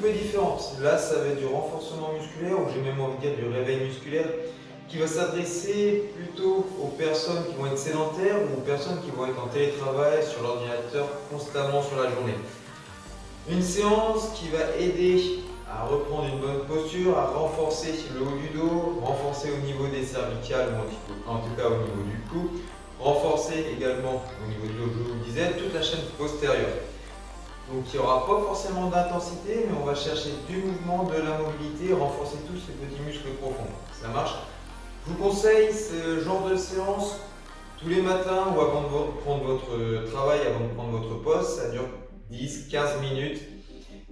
peu différente. Là, ça va être du renforcement musculaire, ou j'ai même envie de dire du réveil musculaire, qui va s'adresser plutôt aux personnes qui vont être sédentaires ou aux personnes qui vont être en télétravail sur l'ordinateur constamment sur la journée. Une séance qui va aider à reprendre une bonne posture, à renforcer le haut du dos, renforcer au niveau des cervicales, ou en tout cas au niveau du cou, renforcer également au niveau du dos, je vous le disais, toute la chaîne postérieure. Donc il n'y aura pas forcément d'intensité, mais on va chercher du mouvement, de la mobilité, renforcer tous ces petits muscles profonds. Ça marche? Je vous conseille ce genre de séance tous les matins ou avant de prendre votre travail, avant de prendre votre poste. Ça dure 10-15 minutes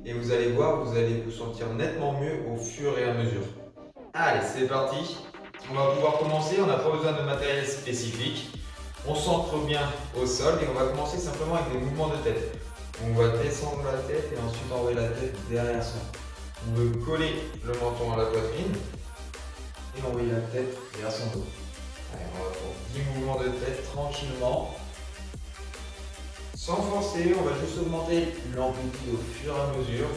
et vous allez voir, vous allez vous sentir nettement mieux au fur et à mesure. Allez, c'est parti. On va pouvoir commencer, on n'a pas besoin de matériel spécifique. On s'ancre bien au sol et on va commencer simplement avec des mouvements de tête. On va descendre la tête et ensuite envoyer la tête derrière soi. On veut coller le menton à la poitrine et envoyer la tête vers son dos. Allez, on va faire 10 mouvements de tête tranquillement. Sans forcer, on va juste augmenter l'amplitude au fur et à mesure.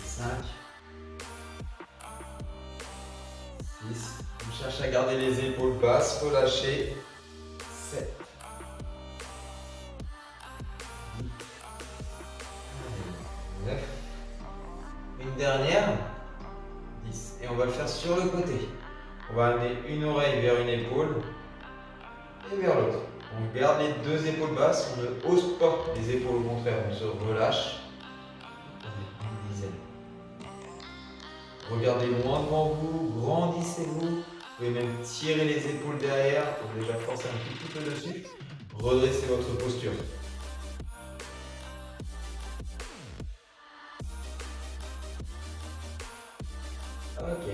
5, 6, on cherche à garder les épaules basses, relâcher. 7, 8, 9, une dernière, 10. Et on va le faire sur le côté. On va amener une oreille vers une épaule et vers l'autre. On garde les deux épaules basses, on ne hausse pas les épaules, au contraire, on se relâche. Une dizaine. Regardez loin devant vous, grandissez-vous. Vous pouvez même tirer les épaules derrière pour déjà forcer un tout petit peu dessus. Redressez votre posture. Ok.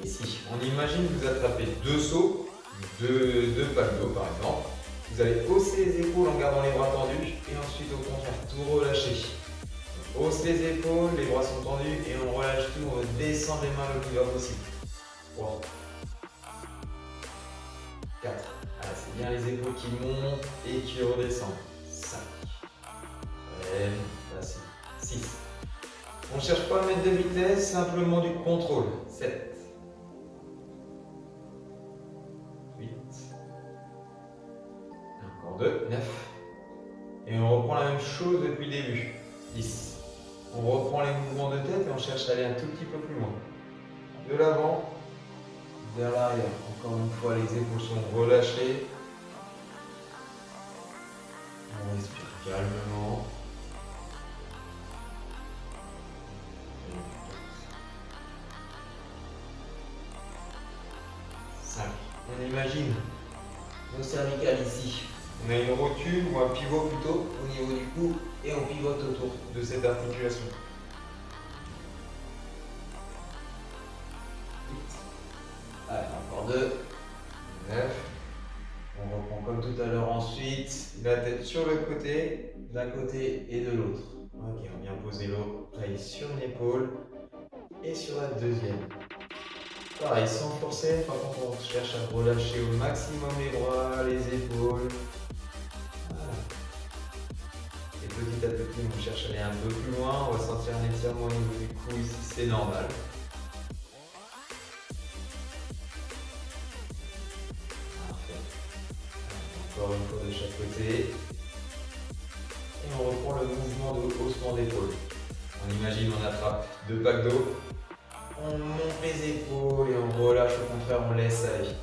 Ici, on imagine que vous attrapez deux sauts, deux packs d'eau par exemple. Vous allez hausser les épaules en gardant les bras tendus et ensuite au contraire tout relâcher. On hausse les épaules, les bras sont tendus et on relâche tout, on descend les mains le plus bas possible. 3, 4, c'est bien les épaules qui montent et qui redescendent. 5, facile. 6. On ne cherche pas à mettre de vitesse, simplement du contrôle. 7. 8. Encore 2. 9. Et on reprend la même chose depuis le début. 10. On reprend les mouvements de tête et on cherche à aller un tout petit peu plus loin. De l'avant, vers l'arrière. Encore une fois, les épaules sont relâchées. On respire calmement. 5. On imagine nos cervicales ici. On a une rotule ou un pivot plutôt au niveau du cou et on pivote autour de cette articulation. 8. Allez, encore 2. 9. On reprend comme tout à l'heure ensuite. La tête sur le côté, d'un côté et de l'autre. Ok, on vient poser l'oreille sur une épaule et sur la deuxième. Pareil, sans forcer, par contre on cherche à relâcher au maximum les bras, les épaules. Voilà. Et petit à petit, on cherche à aller un peu plus loin, on va sentir un étirement au niveau du cou ici, c'est normal. Parfait. Encore une fois de chaque côté. Et on reprend le mouvement de haussement d'épaule. On imagine, on attrape deux packs d'eau. On monte les épaules et on relâche, au contraire, on laisse aller.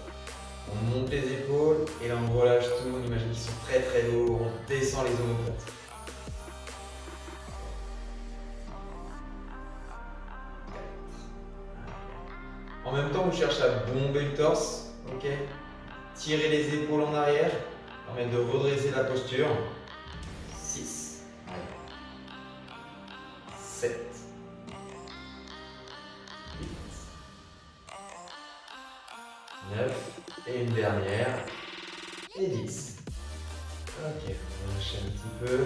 On monte les épaules et là on relâche tout. On imagine qu'ils sont très très lourds, on descend les omoplates. En même temps, on cherche à bomber le torse. Ok. Tirer les épaules en arrière, permettre de redresser la posture. 6, 7. 9 et une dernière et 10. Ok, on va lâcher un petit peu.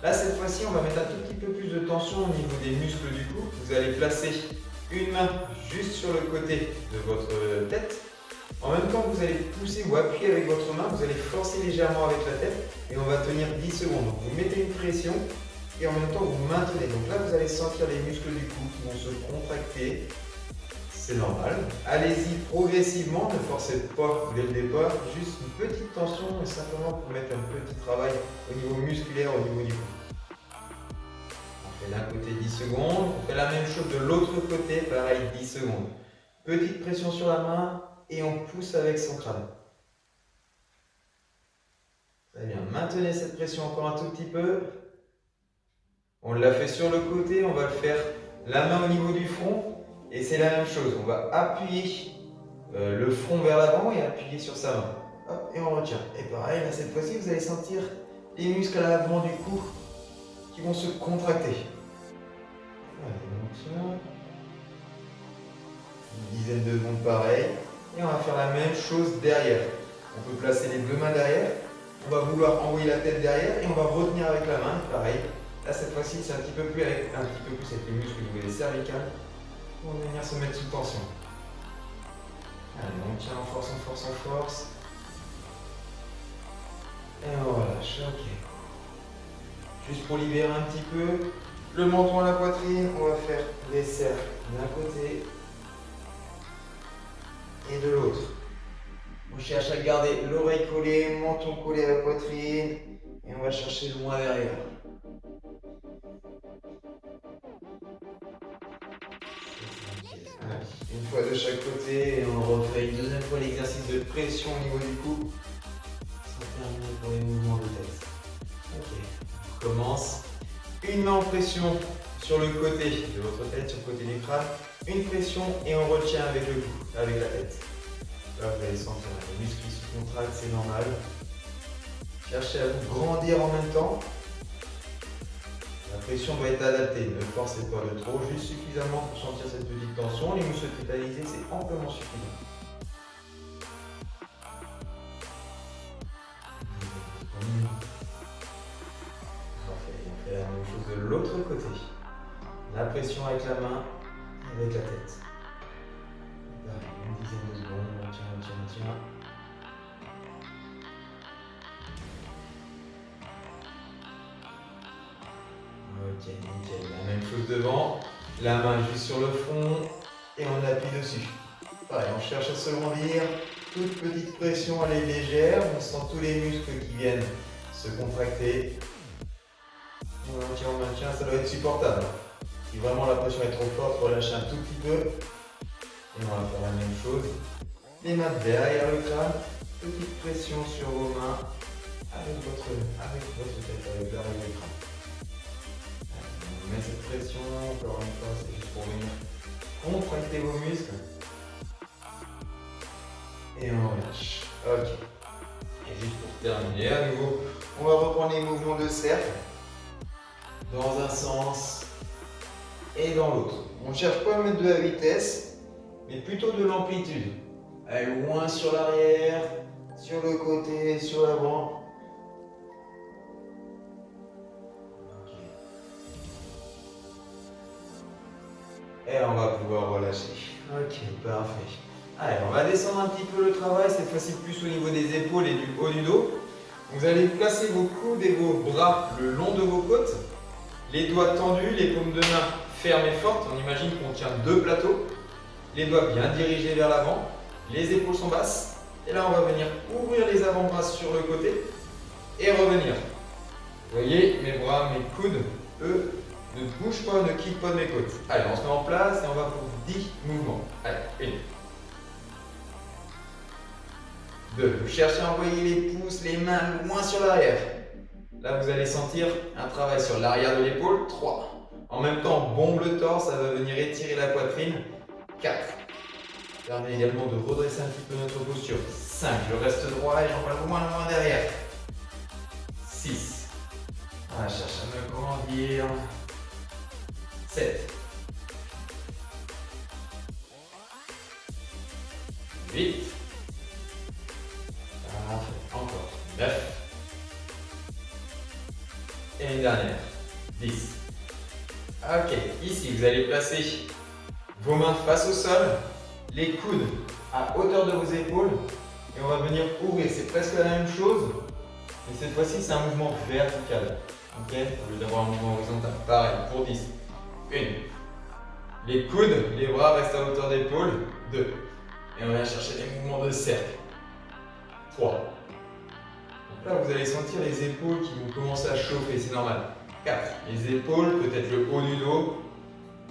Là, cette fois-ci, on va mettre un tout petit peu plus de tension au niveau des muscles du cou. Vous allez placer une main juste sur le côté de votre tête. En même temps que vous allez pousser ou appuyer avec votre main, vous allez forcer légèrement avec la tête et on va tenir 10 secondes. Donc, vous mettez une pression et en même temps vous maintenez. Donc là vous allez sentir les muscles du cou qui vont se contracter. C'est normal. Allez-y progressivement, ne forcez pas dès le départ, juste une petite tension et simplement pour mettre un petit travail au niveau musculaire, au niveau du cou. On fait d'un côté 10 secondes, on fait la même chose de l'autre côté, pareil 10 secondes. Petite pression sur la main et on pousse avec son crâne. Très bien, maintenez cette pression encore un tout petit peu. On l'a fait sur le côté, on va le faire la main au niveau du front. Et c'est la même chose, on va appuyer le front vers l'avant et appuyer sur sa main. Hop, et on retient. Et pareil, là cette fois-ci, vous allez sentir les muscles à l'avant du cou qui vont se contracter. Allez, on tient. Une dizaine de secondes pareil. Et on va faire la même chose derrière. On peut placer les deux mains derrière. On va vouloir envoyer la tête derrière et on va retenir avec la main. Pareil. Là cette fois-ci, c'est un petit peu plus avec les muscles au niveau des cervicales. On va venir se mettre sous tension. Allez, on tient en force, en force, en force. Et on relâche, ok. Juste pour libérer un petit peu le menton à la poitrine, on va faire les cercles d'un côté et de l'autre. On cherche à garder l'oreille collée, menton collé à la poitrine et on va chercher loin derrière. Une fois de chaque côté et on refait une deuxième fois l'exercice de pression au niveau du cou. C'est terminé pour les mouvements de tête. Ok, on commence. Une main en pression sur le côté de votre tête, sur le côté du crâne. Une pression et on retient avec le cou, avec la tête. Là vous allez sentir les muscles qui se contractent, c'est normal. Cherchez à vous grandir en même temps. La pression doit être adaptée, ne forcez pas de trop, juste suffisamment pour sentir cette petite tension. Les muscles cristallisés, c'est amplement suffisant. Parfait, on fait la même chose de l'autre côté. La pression avec la main et avec la tête. Pareil, une dizaine de secondes, on tient, on tient, on tient. Ok, nickel. La même chose devant, la main juste sur le front et on appuie dessus. Pareil, on cherche à se grandir, toute petite pression, elle est légère, on sent tous les muscles qui viennent se contracter. On maintient, ça doit être supportable. Si vraiment la pression est trop forte, relâchez un tout petit peu. Et on va faire la même chose. Les mains derrière le crâne, petite pression sur vos mains avec votre tête, avec l'arrière du crâne. On met cette pression, encore une fois, c'est juste pour venir contracter vos muscles. Et on relâche. Ok. Et juste pour terminer, à nouveau, on va reprendre les mouvements de cercle. Dans un sens et dans l'autre. On ne cherche pas à mettre de la vitesse, mais plutôt de l'amplitude. Allez, loin sur l'arrière, sur le côté, sur l'avant. Et on va pouvoir relâcher. Ok, parfait. Allez, on va descendre un petit peu le travail, cette fois-ci plus au niveau des épaules et du haut du dos. Vous allez placer vos coudes et vos bras le long de vos côtes. Les doigts tendus, les paumes de main fermes et fortes. On imagine qu'on tient deux plateaux. Les doigts bien dirigés vers l'avant. Les épaules sont basses. Et là, on va venir ouvrir les avant-bras sur le côté et revenir. Vous voyez, mes bras, mes coudes, eux, ne bougent pas, ne quittent pas de mes côtes. Allez, on se met en place et on va pour 10 mouvements. Allez, 1. 2. Vous cherchez à envoyer les pouces, les mains loin sur l'arrière. Là, vous allez sentir un travail sur l'arrière de l'épaule. 3. En même temps, bombe le torse, ça va venir étirer la poitrine. 4. Permet également de redresser un petit peu notre posture. 5. Je reste droit et j'en vais loin derrière. 6. Ah, je cherche à me grandir. 7. 8. Parfait. Encore. 9. Et une dernière. 10. Ok. Ici, vous allez placer vos mains face au sol, les coudes à hauteur de vos épaules. Et on va venir ouvrir. C'est presque la même chose. Mais cette fois-ci, c'est un mouvement vertical. Ok, au lieu d'avoir un mouvement horizontal. Pareil, pour 10. 1. Les coudes, les bras restent à hauteur d'épaule. 2. Et on vient chercher des mouvements de cercle. 3. Donc là, vous allez sentir les épaules qui vont commencer à chauffer, c'est normal. 4. Les épaules, peut-être le haut du dos.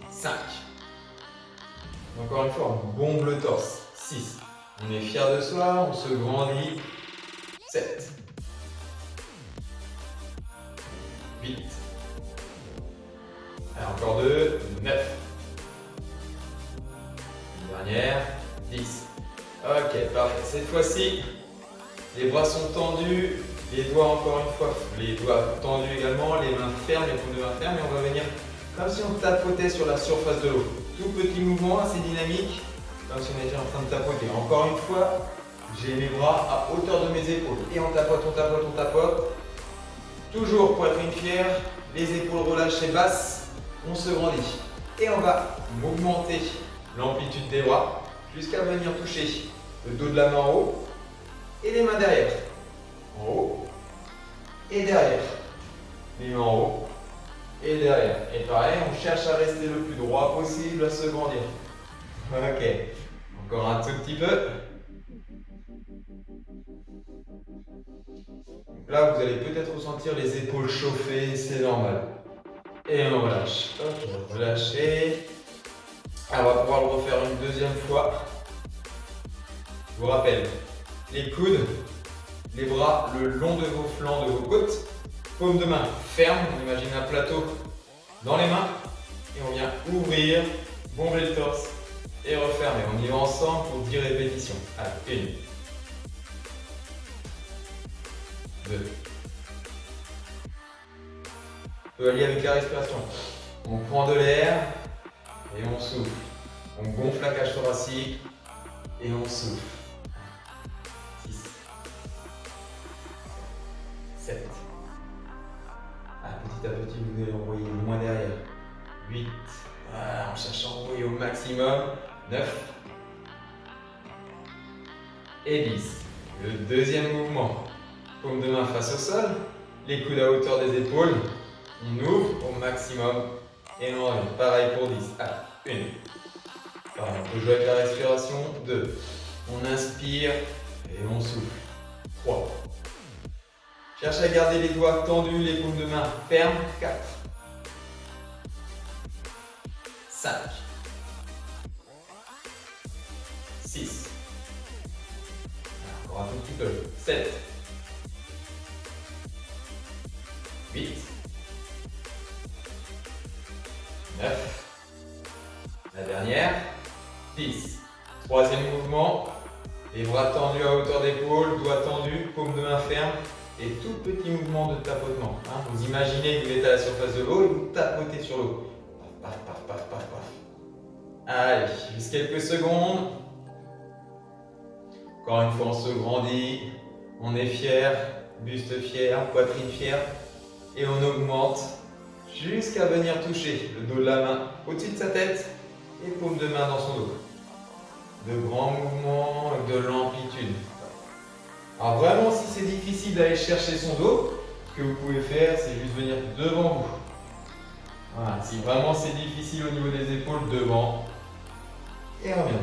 5. Encore une fois, on bombe le torse. 6. On est fier de soi, on se grandit. 7. 8. Allez, encore 2. 9. Une dernière. 10. Ok, parfait. Cette fois-ci, les bras sont tendus. Les doigts, encore une fois, les doigts tendus également. Les mains fermes, les paumes de main fermes. Et on va venir comme si on tapotait sur la surface de l'eau. Tout petit mouvement assez dynamique, comme si on était en train de tapoter. Encore une fois, j'ai mes bras à hauteur de mes épaules. Et on tapote, on tapote, on tapote. Toujours poitrine fière, les épaules relâchées basses, on se grandit. Et on va augmenter l'amplitude des bras jusqu'à venir toucher le dos de la main en haut et les mains derrière. En haut et derrière. Les mains en haut et derrière. Et pareil, on cherche à rester le plus droit possible, à se grandir. Ok. Encore un tout petit peu. Donc là, vous allez peut-être ressentir les épaules chauffées, c'est normal. Et on relâche. Ok, relâchez. On va pouvoir le refaire une deuxième fois. Je vous rappelle, les coudes, les bras le long de vos flancs, de vos côtes. Paume de main ferme, on imagine un plateau dans les mains. Et on vient ouvrir, bomber le torse et refermer. On y va ensemble pour 10 répétitions. Allez, 1. 2. On peut allier avec la respiration. On prend de l'air et on souffle. On gonfle la cage thoracique et on souffle. 6. 7. Petit à petit, vous allez envoyer moins derrière. 8. Voilà, on cherche à envoyer au maximum. 9. Et 10. Le deuxième mouvement. Paume de main face au sol. Les coudes à hauteur des épaules. On ouvre au maximum. Et on revient. Pareil pour 10. Allez, 1. On peut jouer avec la respiration. 2. On inspire et on souffle. 3. Cherche à garder les doigts tendus, les paumes de main fermes. 4. 5. 6. Encore un tout petit peu. 7. 8. 9. La dernière. 10. Troisième mouvement. Les bras tendus à hauteur d'épaule, doigts tendus, paume de main ferme. Et tout petit mouvement de tapotement. Vous imaginez que vous êtes à la surface de l'eau et vous tapotez sur l'eau. Paf, paf, paf, paf, paf. Allez, juste quelques secondes. Encore une fois, on se grandit. On est fier, buste fier, poitrine fière. Et on augmente jusqu'à venir toucher le dos de la main au-dessus de sa tête et paume de main dans son dos. De grands mouvements, de l'amplitude. Alors vraiment, si c'est difficile d'aller chercher son dos, ce que vous pouvez faire, c'est juste venir devant vous. Voilà, si vraiment c'est difficile au niveau des épaules, devant. Et on revient.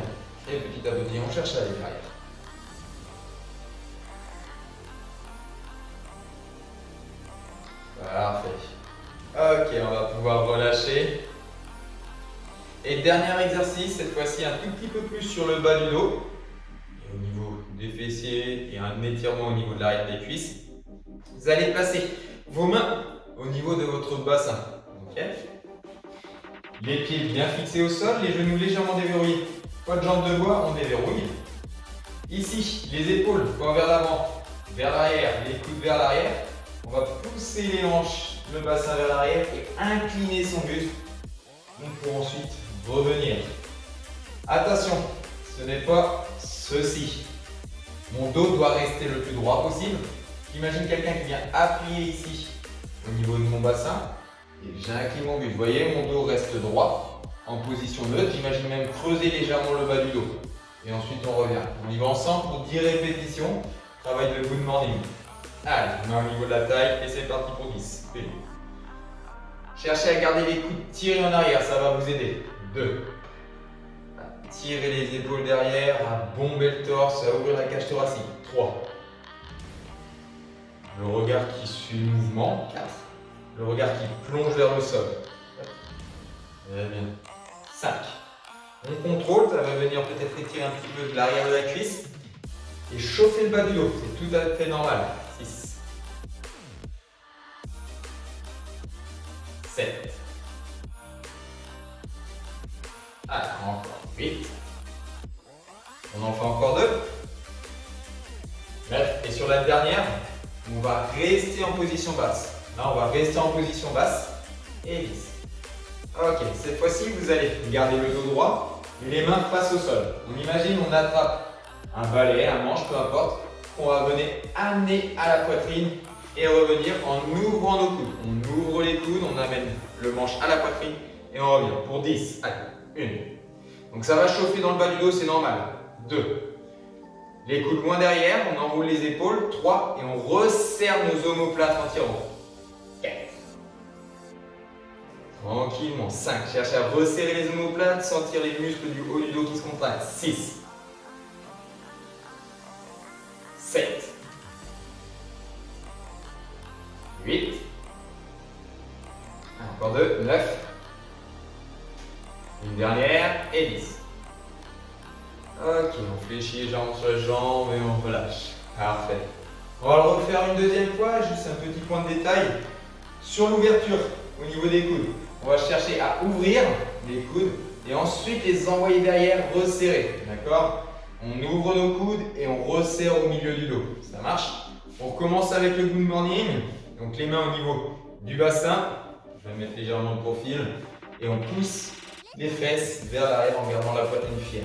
Et petit à petit, on cherche à aller derrière. Parfait. Ok, on va pouvoir relâcher. Et dernier exercice, cette fois-ci un tout petit peu plus sur le bas du dos. Et au niveau des fessiers et un étirement au niveau de l'arrière des cuisses. Vous allez placer vos mains au niveau de votre bassin. Okay. Les pieds bien fixés au sol, les genoux légèrement déverrouillés. Pas de jambes de bois, on déverrouille. Ici, les épaules vont vers l'avant, vers l'arrière, les coudes vers l'arrière. On va pousser les hanches, le bassin vers l'arrière et incliner son buste. Donc pour ensuite revenir. Attention, ce n'est pas ceci. Mon dos doit rester le plus droit possible. J'imagine quelqu'un qui vient appuyer ici au niveau de mon bassin. Et j'incline mon buste. Vous voyez, mon dos reste droit en position neutre. J'imagine même creuser légèrement le bas du dos. Et ensuite on revient. On y va ensemble pour 10 répétitions. Travail de good morning. Allez, on met au niveau de la taille et c'est parti pour 10. Cherchez à garder les coudes tirés en arrière, ça va vous aider. 2. À tirer les épaules derrière, à bomber le torse, à ouvrir la cage thoracique. 3. Le regard qui suit le mouvement. 4. Le regard qui plonge vers le sol. Très bien. 5. On contrôle, ça va venir peut-être étirer un petit peu de l'arrière de la cuisse et chauffer le bas du dos, c'est tout à fait normal. 6. 7. Alors, encore 8. On en fait encore 2. 9. Et sur la dernière, on va rester en position basse. Là, on va rester en position basse et 10. Ok, cette fois-ci, vous allez garder le dos droit et les mains face au sol. On imagine, on attrape un balai, un manche, peu importe, qu'on va venir amener à la poitrine et revenir en ouvrant nos coudes. On ouvre les coudes, on amène le manche à la poitrine et on revient pour 10. Allez, 1. Donc ça va chauffer dans le bas du dos, c'est normal. 2. Les coudes loin derrière, on enroule les épaules. 3. Et on resserre nos omoplates en tirant. 4. Tranquillement. 5. Cherchez à resserrer les omoplates, sentir les muscles du haut du dos qui se contractent. 6. 7. 8. Encore 2. 9. Une dernière et 10. Ok, on fléchit les jambes sur les jambes et on relâche. Parfait. On va le refaire une deuxième fois, juste un petit point de détail sur l'ouverture au niveau des coudes. On va chercher à ouvrir les coudes et ensuite les envoyer derrière, resserrer. D'accord? On ouvre nos coudes et on resserre au milieu du dos. Ça marche? On recommence avec le good morning. Donc les mains au niveau du bassin. Je vais mettre légèrement de profil et on pousse les fesses vers l'arrière en gardant la poitrine fière.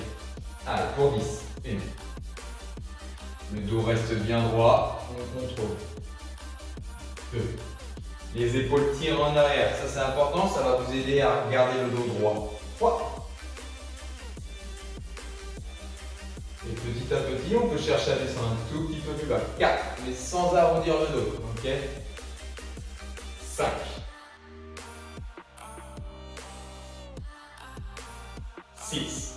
Allez, pour 10. 1. Le dos reste bien droit, on contrôle. 2. Les épaules tirent en arrière, ça c'est important, ça va vous aider à garder le dos droit. 3. Et petit à petit, on peut chercher à descendre un tout petit peu plus bas. 4. Mais sans arrondir le dos. Ok. 5. 6.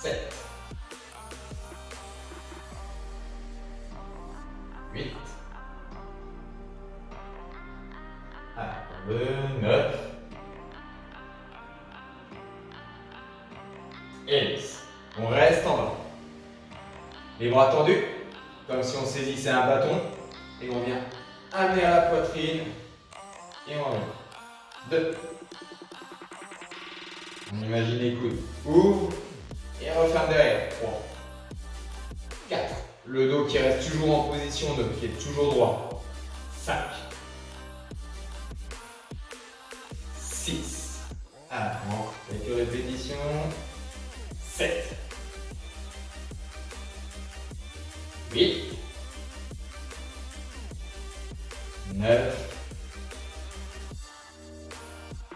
7. 8. 2, 9. Et 10. On reste en bas. Les bras tendus, comme si on saisissait un bâton. Et on vient amener à la poitrine. Et on revient. 2. On imagine les coudes. Ouvre. Et referme derrière. 3. 4. Le dos qui reste toujours en position 2, qui est toujours droit. 5. 6. Attends, quelques répétitions. 7. 8. 9.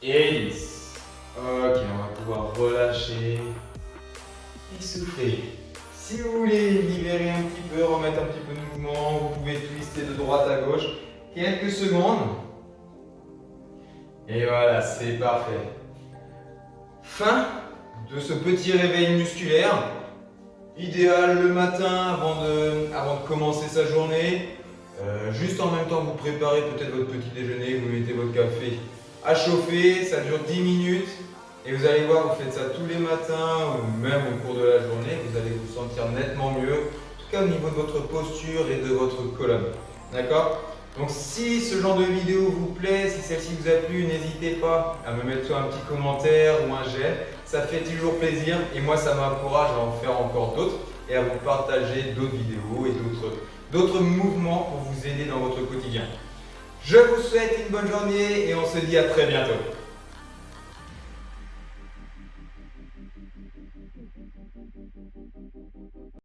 Et 10. Ok, on va pouvoir relâcher. Et souffler. Si vous voulez libérer un petit peu, remettre un petit peu de mouvement, vous pouvez twister de droite à gauche. Quelques secondes. Et voilà, c'est parfait. Fin de ce petit réveil musculaire. Idéal le matin avant de commencer sa journée. Juste en même temps, vous préparez peut-être votre petit déjeuner, vous mettez votre café à chauffer, ça dure 10 minutes. Et vous allez voir, vous faites ça tous les matins ou même au cours de la journée, vous allez vous sentir nettement mieux, en tout cas au niveau de votre posture et de votre colonne. D'accord? Donc si ce genre de vidéo vous plaît, si celle-ci vous a plu, n'hésitez pas à me mettre soit un petit commentaire ou un j'aime. Ça fait toujours plaisir et moi ça m'encourage à en faire encore d'autres et à vous partager d'autres vidéos et d'autres mouvements pour vous aider dans votre quotidien. Je vous souhaite une bonne journée et on se dit à très bientôt.